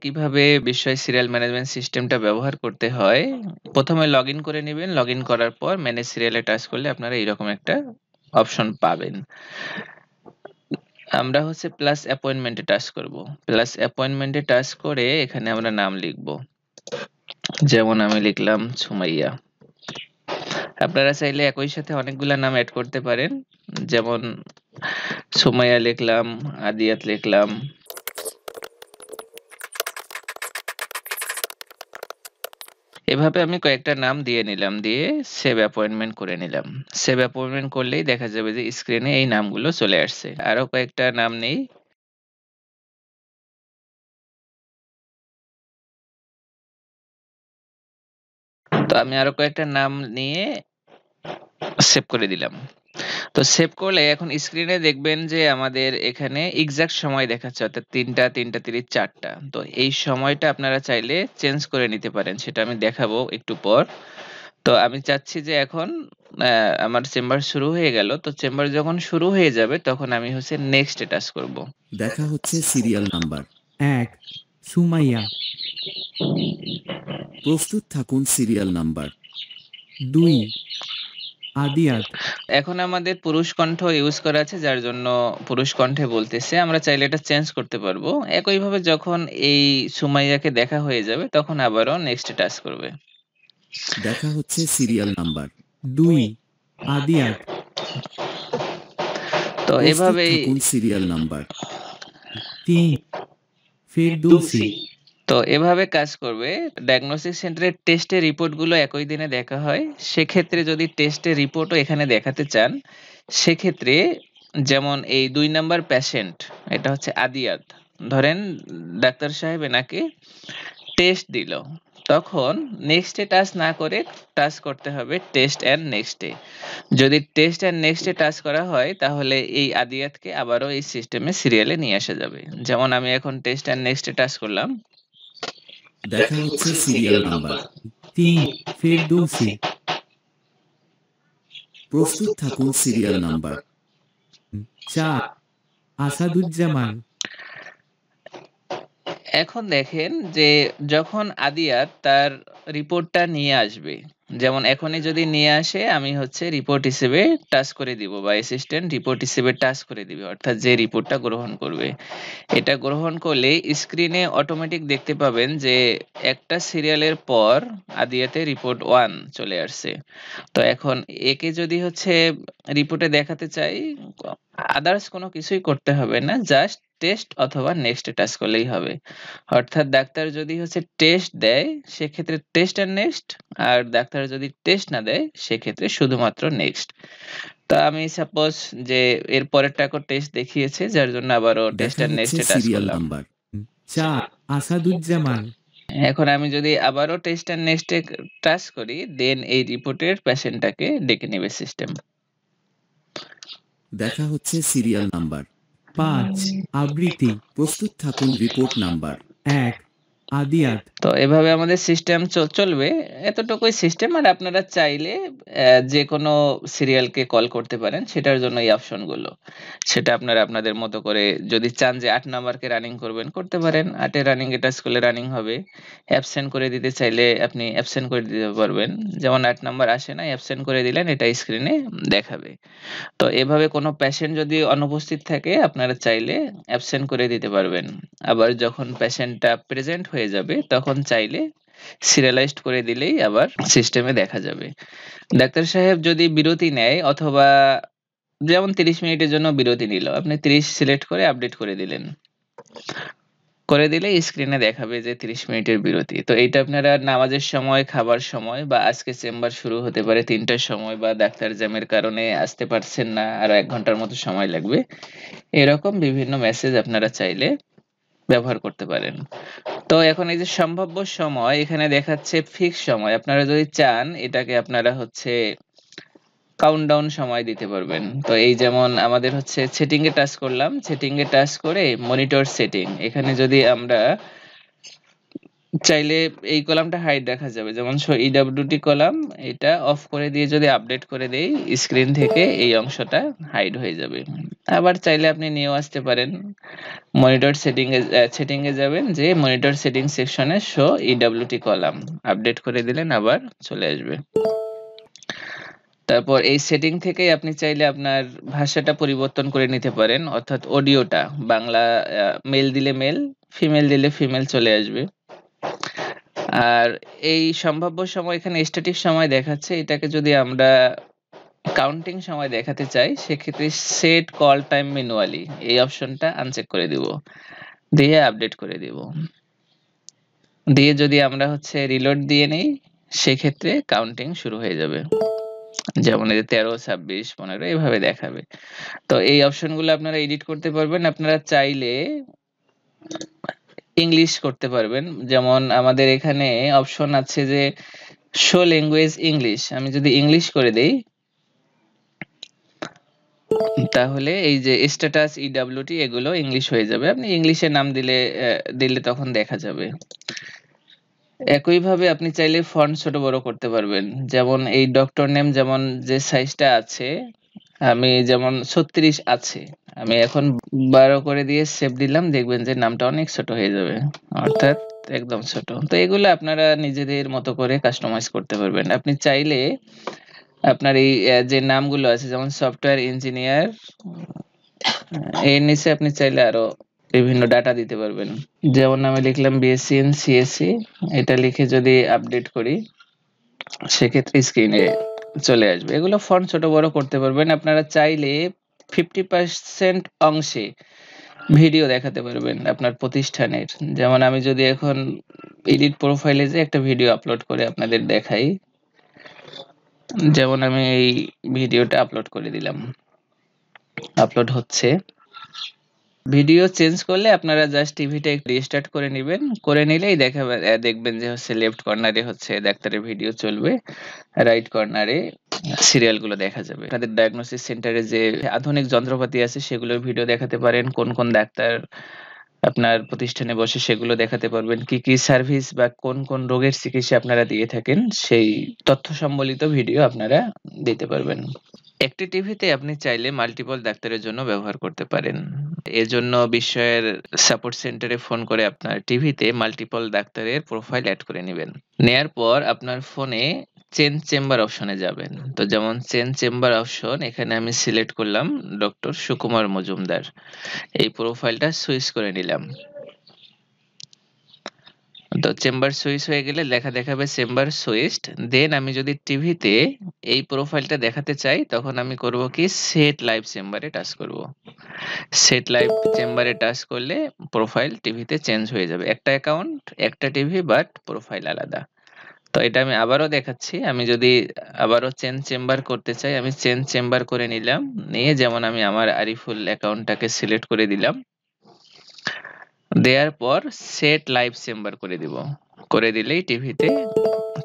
কিভাবে বিশ্বয় serial management সিস্টেমটা ব্যবহার করতে হয়। প্রথমে লগ ইন করে নেবেন, লগ ইন করার পর ম্যানেজ সিরিয়ালে টাচ করলে আপনারা এইরকম একটা অপশন পাবেন। আমরা হচ্ছে প্লাস অ্যাপয়েন্টমেন্টে টাচ করব। প্লাস অ্যাপয়েন্টমেন্টে টাচ করে এখানে আমরা নাম লিখব, যেমন আমি লিখলাম সুমাইয়া। আপনারা চাইলে একই সাথে অনেকগুলা নাম অ্যাড করতে পারেন, যেমন সুমাইয়া লিখলাম, আদিয়াত লিখলাম। এভাবে আমি কয়েকটা নাম দিয়ে নিলাম, দিয়ে সেভ অ্যাপয়েন্টমেন্ট করে নিলাম। সেভ অ্যাপয়েন্টমেন্ট করলেই দেখা যাবে যে স্ক্রিনে এই নামগুলো চলে আসছে। আরো কয়েকটা নাম নেই। তো আমি আরো কয়েকটা নাম নিয়ে সেভ করে দিলাম। তো সেভ করলে এখন স্ক্রিনে দেখবেন যে আমাদের এখানে এক্সাক্ট সময় দেখাচ্ছে, অর্থাৎ 3টা 3:30 4টা। তো এই সময়টা আপনারা চাইলে চেঞ্জ করে নিতে পারেন, সেটা আমি দেখাবো একটু পর। তো আমি চাচ্ছি যে এখন আমার চেম্বার শুরু হয়ে গেল। তো চেম্বার যখন শুরু হয়ে যাবে তখন আমি হচ্ছে নেক্সট টাচ করব। দেখা হচ্ছে সিরিয়াল নাম্বার 1 সুমাইয়া, প্রস্তুত থাকুন সিরিয়াল নাম্বার 2 আদিয়াত, এখন আমাদের পুরুষ কণ্ঠ ইউজ করা আছে, যার জন্য পুরুষ কণ্ঠে বলতেছে। আমরা চাইলে এটা চেঞ্জ করতে পারবো। একইভাবে যখন এই সুমাইয়াকে দেখা হয়ে যাবে তখন আবারও নেক্সট টাচ করবে। দেখা হচ্ছে সিরিয়াল নাম্বার 2 আদিয়াত, তো প্রস্তুত এভাবেই থাকুন সিরিয়াল নাম্বার 3 ফেরদৌসি, তো এভাবে কাজ করবে। ডায়াগনস্টিক সেন্টারের টেস্টের রিপোর্টগুলো একই দিনে দেখা হয়। সেক্ষেত্রে যদি টেস্টের রিপোর্টও এখানে দেখাতে চান, সেক্ষেত্রে যেমন এই 2 নাম্বার পেশেন্ট, এটা হচ্ছে আদিয়াত। ধরেন ডাক্তার সাহেব এনাকে টেস্ট দিল, তখন নেক্সটে টাচ না করে টাচ করতে হবে টেস্ট অ্যান্ড নেক্সটে। যদি টেস্ট অ্যান্ড নেক্সটে টাচ করা হয় তাহলে এই আদিয়াতকে আবারও এই সিস্টেমে সিরিয়ালে নিয়ে আসা যাবে। যেমন আমি এখন টেস্ট অ্যান্ড নেক্সটে টাচ করলাম। দেখা হচ্ছে সিরিয়াল নাম্বার 3 ফেরদৌসি, প্রস্তুত থাকুন সিরিয়াল নাম্বার 4 আসাদুজ্জামান, এখন দেখেন যে যখন আদিয়াত তার রিপোর্টটা নিয়ে আসবে, যেমন এখনই যদি নিয়ে আসে আমি হচ্ছে রিপোর্ট হিসেবে টাচ করে দিব, বা অ্যাসিস্ট্যান্ট রিপোর্ট হিসেবে টাচ করে দিবে, অর্থাৎ যে রিপোর্টটা গ্রহণ করবে। এটা গ্রহণ করলে স্ক্রিনে অটোমেটিক দেখতে পাবেন যে একটা সিরিয়ালের পর আদিয়াতে রিপোর্ট 1 চলে আসছে। তো এখন একে যদি হচ্ছে রিপোর্টে দেখাতে চাই, আদার্স কোনো কিছুই করতে হবে না, জাস্ট টেস্ট অথবা নেক্সট টাচ করলেই হবে। অর্থাৎ ডাক্তার যদি হচ্ছে টেস্ট দেয় সেক্ষেত্রে টেস্ট আর নেক্সট, আর ডাক্তার যদি টেস্ট না দেয় সেক্ষেত্রে শুধুমাত্র নেক্সট। তো আমি সাপোজ যে এর পরেরটাকে টেস্ট দেখিয়েছে, যার জন্য আবারও টেস্ট দেখা আর হচ্ছে নেক্সটে টাচ সিরিয়াল করলাম। নাম্বার 4 আসাদুজ্জামান, এখন আমি যদি আবারও টেস্ট আর নেক্সটে টাচ করি, দেন এই রিপোর্টের পেশেন্টটাকে ডেকে নেবে সিস্টেম। দেখা হচ্ছে সিরিয়াল নাম্বার 5 আবৃত্তি, প্রস্তুত থাকুন রিপোর্ট নাম্বার 1 আদিয়াত, তো এভাবে আমাদের সিস্টেম চলবে। এতটুকুই সিস্টেম। আর আপনারা চাইলে যে কোনো সিরিয়ালকে কল করতে পারেন, সেটার জন্য এই অপশনগুলো। সেটা আপনারা আপনাদের মতো করে যদি চান যে 8 নাম্বারকে রানিং করবেন, করতে পারেন। 8 এ রানিং এ টাচ করলে রানিং হবে। অ্যাবসেন্ট করে দিতে চাইলে আপনি অ্যাবসেন্ট করে দিতে পারবেন। যেমন 8 নাম্বার আসে না, অ্যাবসেন্ট করে দিলেন, এটা স্ক্রিনে দেখাবে। তো এভাবে কোনো পেশেন্ট যদি অনুপস্থিত থাকে আপনারা চাইলে অ্যাবসেন্ট করে দিতে পারবেন। আবার যখন পেশেন্টটা প্রেজেন্ট হয়ে যাবে তখন চাইলে সিরিয়ালাইজড করে দিলেই আবার সিস্টেমে দেখা যাবে। ডাক্তার সাহেব যদি বিরতি নেয়, অথবা যেমন 30 মিনিটের জন্য বিরতি নিল, আপনি 30 সিলেক্ট করে আপডেট করে দিলেন, করে দিলে স্ক্রিনে দেখাবে যে 30 মিনিটের বিরতি। তো এইটা আপনারা নামাজের সময়, খাবার সময়, বা আজকে চেম্বার শুরু হতে পারে 3টার সময়, বা ডাক্তার জ্যামের কারণে আসতে পারছেন না, আরো 1 ঘন্টার মতো সময় লাগবে, এরকম বিভিন্ন মেসেজ আপনারা চাইলে ব্যবহার করতে পারেন। তো এখন এই যে সম্ভাব্য সময় এখানে দেখাচ্ছে ফিক্স সময়, আপনারা যদি চান এটাকে আপনারা হচ্ছে কাউন্টডাউন সময় দিতে পারবেন। তো এই যেমন আমাদের হচ্ছে সেটিং এ টাচ করলাম, সেটিং এ টাচ করে মনিটর সেটিং, এখানে যদি আমরা চাইলে এই কলামটা হাইড রাখা যাবে, যেমন ইডব্লিউটি কলাম এটা অফ করে দিয়ে যদি আপডেট করে দেই স্ক্রিন থেকে এই অংশটা হাইড হয়ে যাবে। আবার চাইলে আপনি নিয়েও আসতে পারেন, মনিটর সেটিং এ যাবেন, যে মনিটর সেটিং সেকশনে শো ইডব্লিউটি কলাম আপডেট করে দিলেন, আবার চলে আসবে। তারপর এই সেটিং থেকেই আপনি চাইলে আপনার ভাষাটা পরিবর্তন করে নিতে পারেন, অর্থাৎ অডিওটা বাংলা মেল দিলে মেল, ফিমেল দিলে ফিমেল চলে আসবে। আর এই সম্ভাব্য সময় এখানে স্ট্যাটিক সময় দেখাচ্ছে, এটাকে যদি আমরা কাউন্টিং সময় দেখাতে চাই সেক্ষেত্রে সেট কল টাইম ম্যানুয়ালি এই অপশনটা আনচেক করে দিব, দিয়ে আপডেট করে দিব। দিয়ে যদি আমরা রিলোড দিয়ে নেই সেক্ষেত্রে কাউন্টিং শুরু হয়ে যাবে, যেমন এই 13, 26, 15 এইভাবে দেখাবে। তো এই অপশনগুলো আপনারা এডিট করতে পারবেন। আপনারা চাইলে ইংলিশ করতে পারবেন, যেমন আমাদের এখানে অপশন আছে যে শো ল্যাঙ্গুয়েজ ইংলিশ, আমি যদি ইংলিশ করে দেই তাহলে এই যে স্ট্যাটাস ইডব্লিউটি এগুলো ইংলিশ হয়ে যাবে, আপনি ইংলিশে নাম দিলে তখন দেখা যাবে। একইভাবে আপনি চাইলে ফন্ট ছোট বড় করতে পারবেন, যেমন এই ডক্টর নেম যেমন যে সাইজটা আছে, আমি যেমন 36 আছে, আমি এখন 12 করে দিয়ে সেভ দিলাম, দেখবেন যে নামটা অনেক ছোট হয়ে যাবে, অর্থাৎ একদম ছোট। তো এগুলো আপনারা নিজেদের মতো করে কাস্টমাইজ করতে পারবেন। আপনি চাইলে আপনার এই যে নামগুলো আছে যেমন সফটওয়্যার ইঞ্জিনিয়ার, এর নিচে আপনি চাইলে আরো বিভিন্ন ডাটা দিতে পারবেন, যেমন আমি লিখলাম বিএসসি ইন সিএসসি, এটা লিখে যদি আপডেট করি সেক্ষেত্রে স্ক্রিনে চলে আসবে। এগুলো ফন্ট ছোট বড় করতে পারবেন। আপনারা চাইলে 50% অংশে ভিডিও দেখাতে পারবেন আপনার প্রতিষ্ঠানের, যেমন আমি যদি এখন এডিট প্রোফাইলে যে একটা ভিডিও আপলোড করে আপনাদের দেখাই, যেমন আমি এই ভিডিওটা আপলোড করে দিলাম, আপলোড হচ্ছে। ভিডিও চেঞ্জ করলে আপনারা জাস্ট টিভিটা একটু রিস্টার্ট করে নেবেন, করে নিলেই দেখবেন যে লেফট কর্নারে ডাক্তারের ভিডিও চলবে, রাইট কর্নারে সিরিয়ালগুলো দেখা যাবে। আপনাদের ডায়াগনোসিস সেন্টারে যে আধুনিক যন্ত্রপাতি আছে সেগুলোর ভিডিও দেখাতে পারেন, কোন কোন ডাক্তার আপনার প্রতিষ্ঠানে বসে সেগুলো দেখাতে পারবেন, কি কি সার্ভিস বা কোন কোন রোগের চিকিৎসা আপনারা দিয়ে থাকেন সেই তথ্য সম্বলিত ভিডিও আপনারা দিতে পারবেন। একটি টিভিতে আপনি চাইলে মাল্টিপল ডাক্তারের জন্য ব্যবহার করতে পারেন। এজন্য বিস্ময়ের সাপোর্ট সেন্টারে ফোন করে আপনার টিভিতে মাল্টিপল ডাক্তারের প্রোফাইল অ্যাড করে নেবেন। নেয়ার পর আপনার ফোনে চেঞ্জ চেম্বার অপশনে যাবেন। তো যেমন চেঞ্জ চেম্বার অপশন, এখানে আমি সিলেক্ট করলাম ডক্টর সুকুমার মজুমদার, এই প্রোফাইলটা সুইচ করে নিলাম। তো চেম্বার সুইচ হয়ে গেলে লেখা দেখাবে চেম্বার সুইচড। দেন আমি যদি টিভিতে এই প্রোফাইলটা দেখাতে চাই তখন আমি করব কি, সেট লাইভ চেম্বারে টাচ করব। সেট লাইভ চেম্বারে টাচ করলে প্রোফাইল টিভিতে চেঞ্জ হয়ে যাবে, একটা অ্যাকাউন্ট একটা টিভি বাট প্রোফাইল আলাদা। তো এটা আমি আবারও দেখাচ্ছি, আমি যদি আবারও চেঞ্জ চেম্বার করতে চাই আমি চেঞ্জ চেম্বার করে নিলাম, নিয়ে যেমন আমি আমার আরিফুল অ্যাকাউন্টটাকে সিলেক্ট করে দিলাম, দেওয়ার পর সেট লাইভ চেম্বার করে দিব, করে দিলেই টিভিতে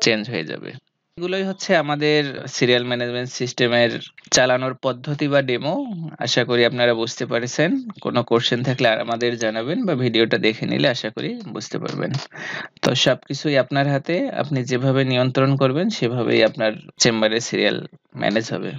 চেঞ্জ হয়ে যাবে। এগুলোই আমাদের সিরিয়াল ম্যানেজমেন্ট সিস্টেমের চালানোর পদ্ধতি বা ডেমো। আশা করি আপনারা বুঝতে পেরেছেন। কোনো কোশ্চেন থাকলে আর আমাদের জানাবেন বা ভিডিওটা দেখে নিলে আশা করি বুঝতে পারবেন। তো সবকিছুই আপনার হাতে, আপনি যেভাবে নিয়ন্ত্রণ করবেন সেভাবেই আপনার চেম্বারে সিরিয়াল ম্যানেজ হবে।